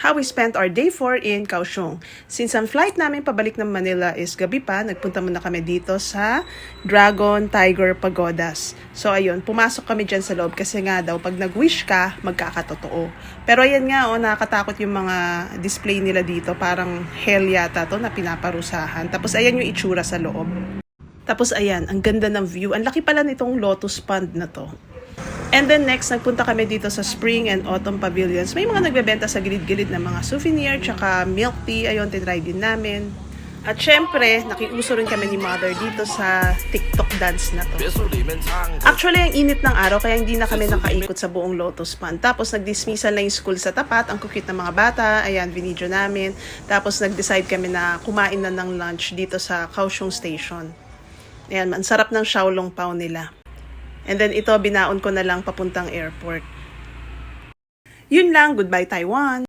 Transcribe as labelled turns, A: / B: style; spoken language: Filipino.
A: how we spent our day 4 in Kaohsiung. Since ang flight namin pabalik ng Manila is gabi pa, nagpunta muna kami dito sa Dragon Tiger Pagodas. So ayun, pumasok kami dyan sa loob kasi nga daw pag nag-wish ka, magkakatotoo. Pero ayan nga, nakakatakot yung mga display nila dito. Parang hell yata to na pinaparusahan. Tapos ayan yung itsura sa loob. Tapos ayan, ang ganda ng view. Ang laki pala nitong lotus pond na to. And then next, nagpunta kami dito sa Spring and Autumn Pavilions. May mga nagbebenta sa gilid-gilid ng mga souvenir, tsaka milk tea. Ayun, tinry din namin. At syempre, nakiuso rin kami ni Mother dito sa TikTok dance na to. Actually, ang init ng araw, kaya hindi na kami nakaikot sa buong Lotus Pond. Tapos, nag-dismissal na yung school sa tapat. Ang cute ng mga bata. Ayan, video namin. Tapos, nag-decide kami na kumain na ng lunch dito sa Kaohsiung Station. Ayan, ang sarap ng xiaolong pao nila. And then ito, binaon ko na lang papuntang airport. Yun lang, goodbye Taiwan!